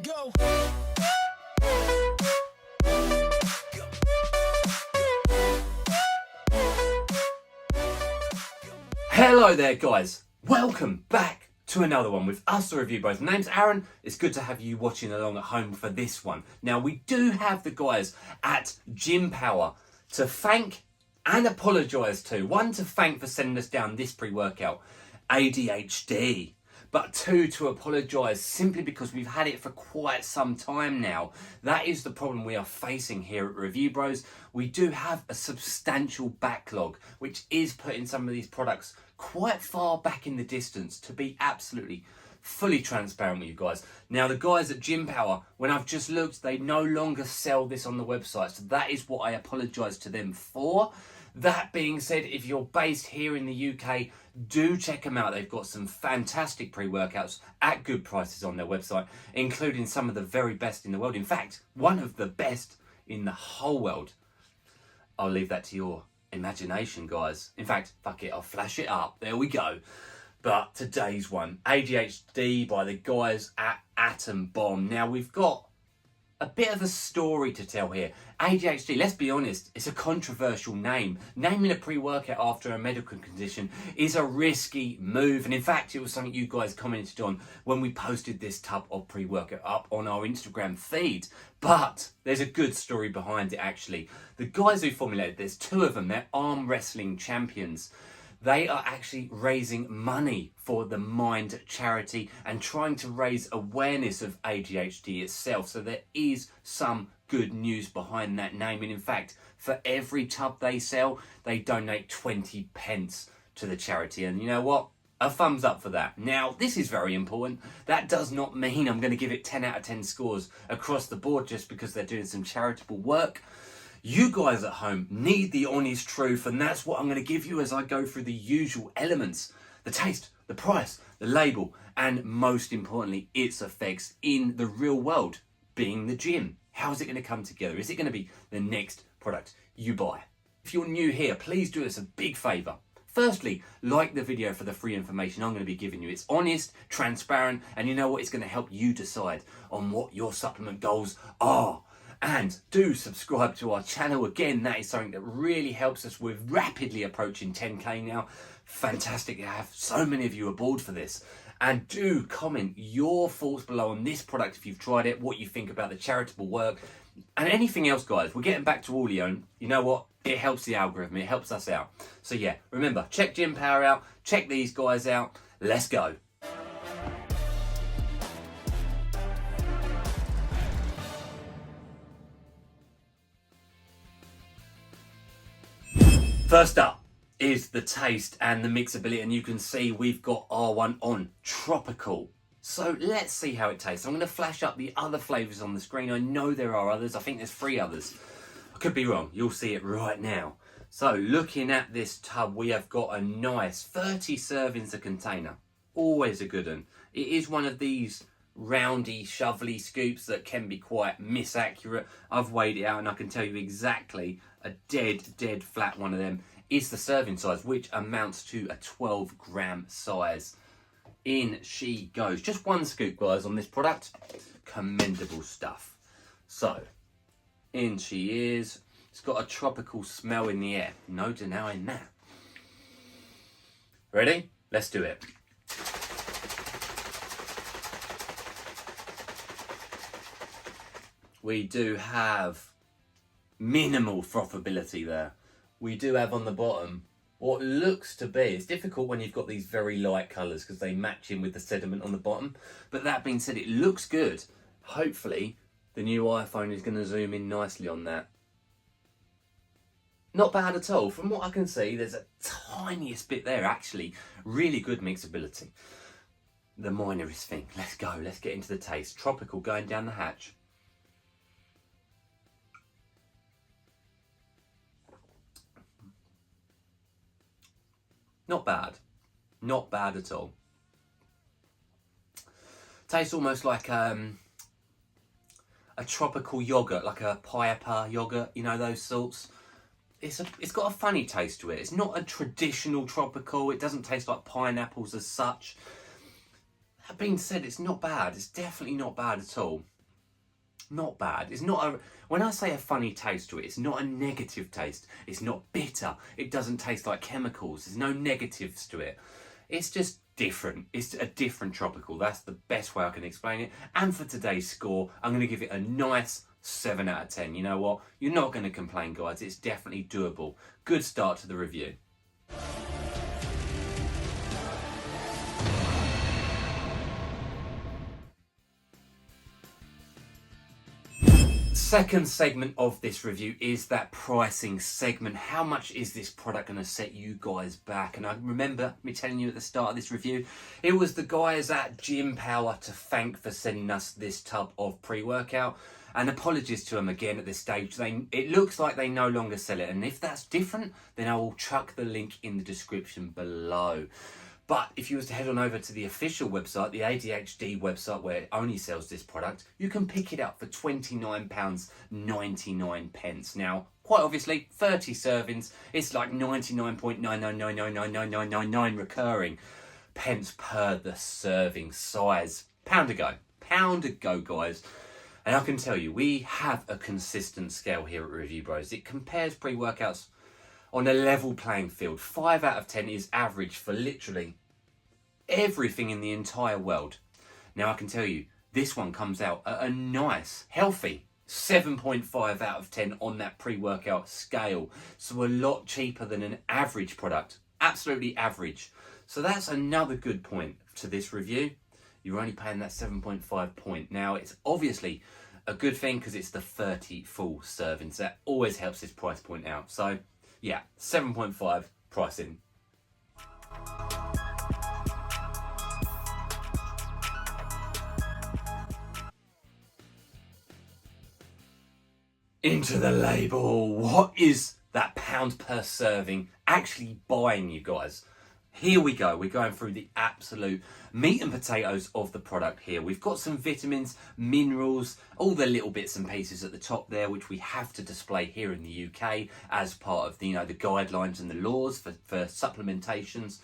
go. Hello there guys, welcome back to another one with us, the Review Bros. My name's Aaron. It's good to have you watching along at home for this one. Now we do have the guys at Gym Power to thank and apologise to. One, to thank for sending us down this pre-workout, ADHD. But two, to apologise simply because we've had it for quite some time now. That is the problem we are facing here at Review Bros. We do have a substantial backlog, which is putting some of these products quite far back in the distance, to be absolutely fully transparent with you guys. Now the guys at Gym Power, when I've just looked, they no longer sell this on the website. So that is what I apologise to them for. That being said, if you're based here in the UK, do check them out. They've got some fantastic pre-workouts at good prices on their website, including some of the very best in the world. In fact, one of the best in the whole world. I'll leave that to your imagination, guys. In fact, fuck it, I'll flash it up. There we go. But today's one, ADHD by the guys at Atom Bomb. Now, we've got a bit of a story to tell here. ADHD, let's be honest, it's a controversial name. Naming a pre-workout after a medical condition is a risky move. And in fact, it was something you guys commented on when we posted this tub of pre-workout up on our Instagram feed. But there's a good story behind it, actually. The guys who formulated this, two of them, they're arm wrestling champions. They are actually raising money for the Mind charity and trying to raise awareness of ADHD itself. So there is some good news behind that name. And in fact, for every tub they sell, they donate 20 pence to the charity. And you know what? A thumbs up for that. Now, this is very important. That does not mean I'm going to give it 10 out of 10 scores across the board just because they're doing some charitable work. You guys at home need the honest truth, and that's what I'm going to give you as I go through the usual elements: the taste, the price, the label, and most importantly, its effects in the real world, being the gym. How is it going to come together? Is it going to be the next product you buy? If you're new here, please do us a big favour. Firstly, like the video for the free information I'm going to be giving you. It's honest, transparent, and you know what? It's going to help you decide on what your supplement goals are. And do subscribe to our channel. Again, that is something that really helps us. We're rapidly approaching 10k now. Fantastic to have so many of you aboard for this. And do comment your thoughts below on this product if you've tried it, what you think about the charitable work, and anything else, guys. We're getting back to audio, and you know what? It helps the algorithm. It helps us out. So yeah, remember, check Gym Power out. Check these guys out. Let's go. First up is the taste and the mixability, and you can see we've got our one on Tropical. So let's see how it tastes. I'm going to flash up the other flavours on the screen. I know there are others. I think there's 3 others. I could be wrong. You'll see it right now. So looking at this tub, we have got a nice 30 servings a container. Always a good one. It is one of these roundy, shovelly scoops that can be quite misaccurate. I've weighed it out and I can tell you exactly a dead flat one of them is the serving size, which amounts to a 12-gram size. In she goes. Just one scoop, guys, on this product. Commendable stuff. So, in she is. It's got a tropical smell in the air. No denying that. Ready? Let's do it. We do have minimal frothability there. We do have on the bottom what looks to be, it's difficult when you've got these very light colours because they match in with the sediment on the bottom. But that being said, it looks good. Hopefully the new iPhone is going to zoom in nicely on that. Not bad at all. From what I can see, there's a tiniest bit there actually. Really good mixability. The minorest thing. Let's go. Let's get into the taste. Tropical going down the hatch. Not bad. Not bad at all. Tastes almost like a tropical yogurt, like a pineapple yogurt, you know, those sorts. It's got a funny taste to it. It's not a traditional tropical. It doesn't taste like pineapples as such. That being said, it's not bad. It's definitely not bad at all. not bad. It's not a, when I say a funny taste to it, it's not a negative taste. It's not bitter. It doesn't taste like chemicals. There's no negatives to it. It's just different. It's a different tropical. That's the best way I can explain it. And for today's score, I'm going to give it a nice 7 out of 10. You know what? You're not going to complain, guys. It's definitely doable. Good start to the review. Second segment of this review is that pricing segment. How much is this product going to set you guys back? And I remember me telling you at the start of this review, it was the guys at Gym Power to thank for sending us this tub of pre-workout. And apologies to them again at this stage. It looks like they no longer sell it. And if that's different, then I will chuck the link in the description below. But if you was to head on over to the official website, the ADHD website where it only sells this product, you can pick it up for £29.99. Now, quite obviously, 30 servings, it's like 99.9999999 recurring pence per the serving size. Pound a go, guys. And I can tell you, we have a consistent scale here at Review Bros. It compares pre-workouts on a level playing field. 5 out of 10 is average for literally everything in the entire world. Now I can tell you, this one comes out at a nice, healthy 7.5 out of 10 on that pre-workout scale. So a lot cheaper than an average product. Absolutely average. So that's another good point to this review. You're only paying that 7.5 point. Now it's obviously a good thing because it's the 30 full servings. That always helps this price point out. So yeah, 7.5 pricing. Into the label. What is that pound per serving actually buying you guys? Here we go. We're going through the absolute meat and potatoes of the product here. We've got some vitamins, minerals, all the little bits and pieces at the top there, which we have to display here in the UK as part of the, the guidelines and the laws for supplementations.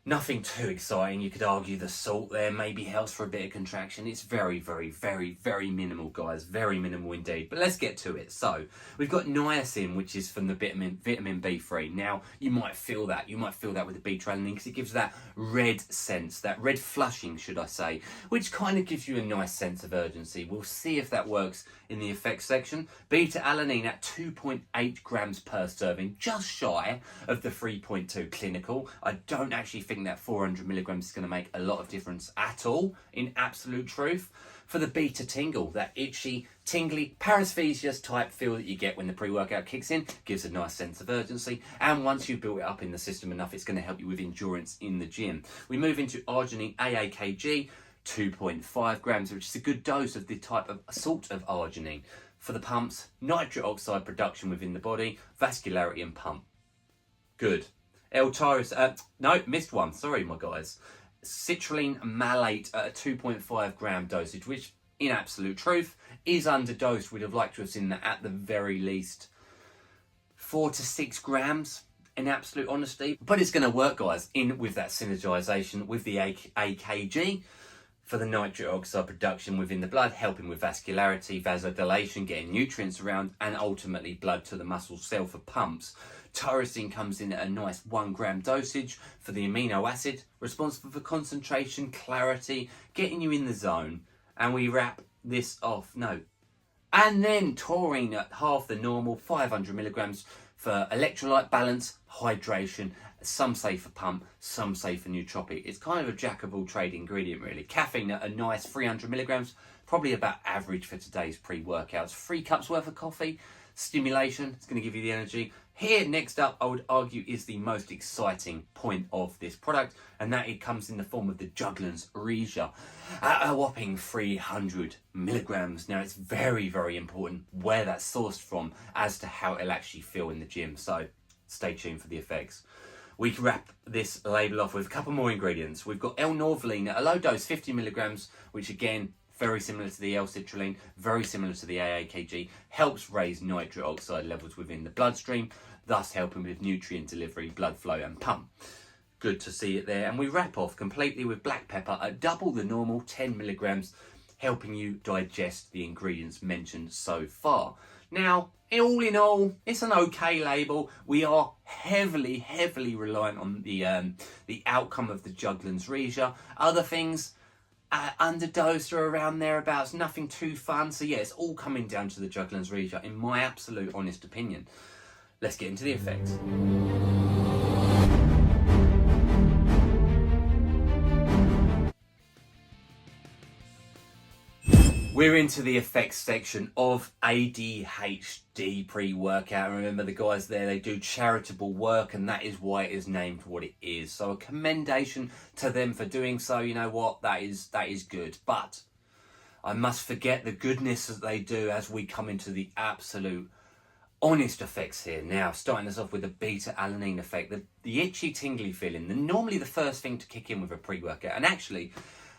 Nothing too exciting. You could argue the salt there maybe helps for a bit of contraction. It's very, very, very, very minimal, guys. Very minimal indeed. But let's get to it. So we've got niacin, which is from the vitamin B3. Now, you might feel that. You might feel that with the B-tralanin because it gives that red sense, that red flushing, should I say, which kind of gives you a nice sense of urgency. We'll see if that works in the effects section. Beta-alanine at 2.8 grams per serving, just shy of the 3.2 clinical. I don't actually think that 400 milligrams is going to make a lot of difference at all, in absolute truth. For the beta tingle, that itchy, tingly, paresthesias type feel that you get when the pre-workout kicks in, gives a nice sense of urgency. And once you've built it up in the system enough, it's going to help you with endurance in the gym. We move into arginine AAKG, 2.5 grams, which is a good dose of the type of salt of arginine. For the pumps, nitric oxide production within the body, vascularity and pump. Good. L-tyrus, no, missed one, sorry my guys. Citrulline malate at a 2.5 gram dosage, which in absolute truth is underdosed. We'd have liked to have seen that at the very least 4 to 6 grams in absolute honesty. But it's going to work, guys, in with that synergization with the AKG for the nitric oxide production within the blood, helping with vascularity, vasodilation, getting nutrients around, and ultimately blood to the muscle cell for pumps. Tyrosine comes in at a nice 1 gram dosage for the amino acid, responsible for concentration, clarity, getting you in the zone. And we wrap this off, and then taurine at half the normal, 500 milligrams for electrolyte balance, hydration. Some say for pump, some say for nootropic. It's kind of a jack of all trade ingredient, really. Caffeine at a nice 300 milligrams, probably about average for today's pre-workouts. 3 cups worth of coffee, stimulation, it's going to give you the energy. Here, next up, I would argue is the most exciting point of this product, and that it comes in the form of the Juglans Regia at a whopping 300 milligrams. Now, it's very, very important where that's sourced from as to how it'll actually feel in the gym, so stay tuned for the effects. We can wrap this label off with a couple more ingredients. We've got L-norvaline at a low dose, 50 milligrams, which again, very similar to the L-citrulline, very similar to the AAKG, helps raise nitric oxide levels within the bloodstream, thus helping with nutrient delivery, blood flow and pump. Good to see it there. And we wrap off completely with black pepper at double the normal, 10 milligrams, helping you digest the ingredients mentioned so far. Now, all in all, it's an okay label. We are heavily reliant on the outcome of the Juglans Regia. Other things, underdosed or around thereabouts, nothing too fun. So yeah, it's all coming down to the Juglans Regia, in my absolute honest opinion. Let's get into the effects. We're into the effects section of ADHD pre-workout. Remember the guys there, they do charitable work, and that is why it is named what it is. So a commendation to them for doing so. You know what, that is good. But I must forget the goodness that they do as we come into the absolute honest effects here. Now, starting us off with the beta-alanine effect, the itchy tingly feeling, normally the first thing to kick in with a pre-workout. And actually,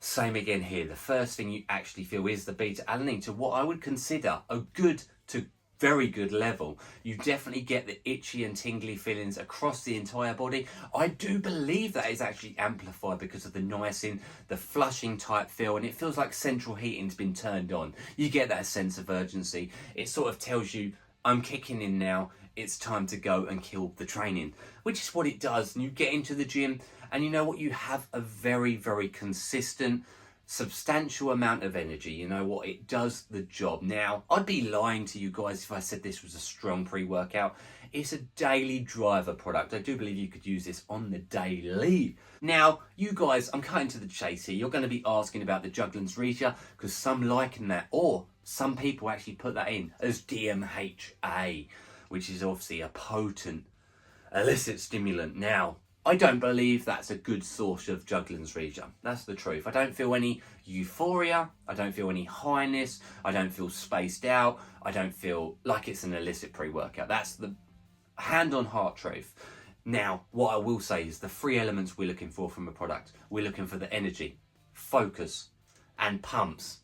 same again here. The first thing you actually feel is the beta-alanine to what I would consider a good to very good level. You definitely get the itchy and tingly feelings across the entire body. I do believe that is actually amplified because of the niacin, the flushing type feel, and it feels like central heating's been turned on. You get that sense of urgency. It sort of tells you, I'm kicking in now, it's time to go and kill the training, which is what it does. And you get into the gym and you know what, you have a very consistent, substantial amount of energy. You know what, it does the job. Now, I'd be lying to you guys if I said this was a strong pre-workout. It's a daily driver product. I do believe you could use this on the daily. Now, you guys, I'm cutting to the chase here. You're going to be asking about the Juglans Regia because some liken that, or some people actually put that in as DMHA, which is obviously a potent illicit stimulant. Now, I don't believe that's a good source of Juglans Regia. That's the truth. I don't feel any euphoria. I don't feel any highness. I don't feel spaced out. I don't feel like it's an illicit pre-workout. That's the hand on heart truth. Now, what I will say is the three elements we're looking for from a product. We're looking for the energy, focus, and pumps.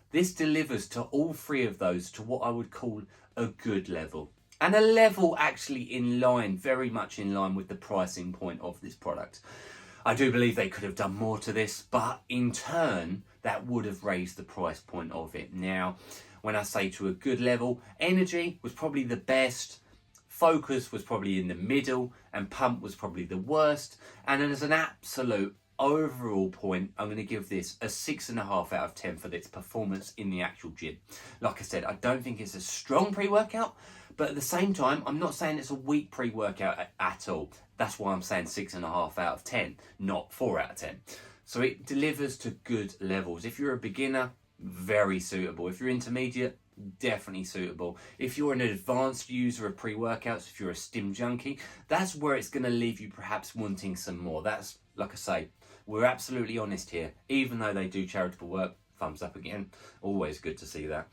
This delivers to all three of those to what I would call a good level. And a level actually in line, very much in line with the pricing point of this product. I do believe they could have done more to this, but in turn, that would have raised the price point of it. Now, when I say to a good level, energy was probably the best, focus was probably in the middle, and pump was probably the worst. And as an absolute overall point, I'm going to give this a 6.5 out of 10 for its performance in the actual gym. Like I said, I don't think it's a strong pre-workout, but at the same time, I'm not saying it's a weak pre-workout at all. That's why I'm saying 6.5 out of 10, not 4 out of 10. So it delivers to good levels. If you're a beginner, very suitable. If you're intermediate, definitely suitable. If you're an advanced user of pre-workouts, if you're a stim junkie, that's where it's going to leave you perhaps wanting some more. That's, like I say, we're absolutely honest here. Even though they do charitable work, thumbs up again. Always good to see that.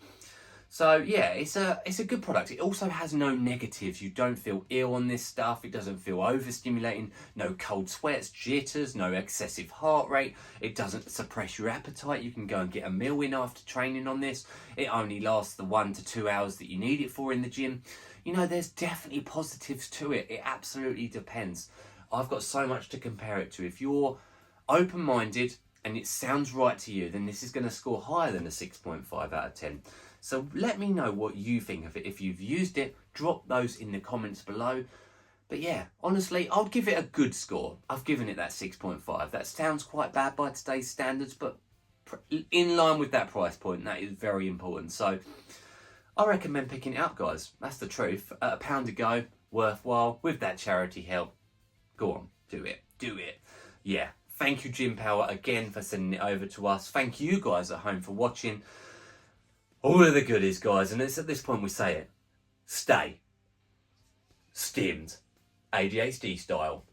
So yeah, it's a good product. It also has no negatives. You don't feel ill on this stuff. It doesn't feel overstimulating. No cold sweats, jitters, no excessive heart rate. It doesn't suppress your appetite. You can go and get a meal in after training on this. It only lasts the 1 to 2 hours that you need it for in the gym. You know, there's definitely positives to it. It absolutely depends. I've got so much to compare it to. If you're open-minded and it sounds right to you, then this is going to score higher than a 6.5 out of 10. So let me know what you think of it. If you've used it, drop those in the comments below. But yeah, honestly, I'll give it a good score. I've given it that 6.5. That sounds quite bad by today's standards, but in line with that price point, that is very important. So I recommend picking it up, guys. That's the truth. At £1 a go, worthwhile, with that charity help. Go on, do it. Yeah, thank you, Gym Power, again for sending it over to us. Thank you guys at home for watching. All of the goodies, guys, and it's at this point we say it. Stay stimmed, ADHD style.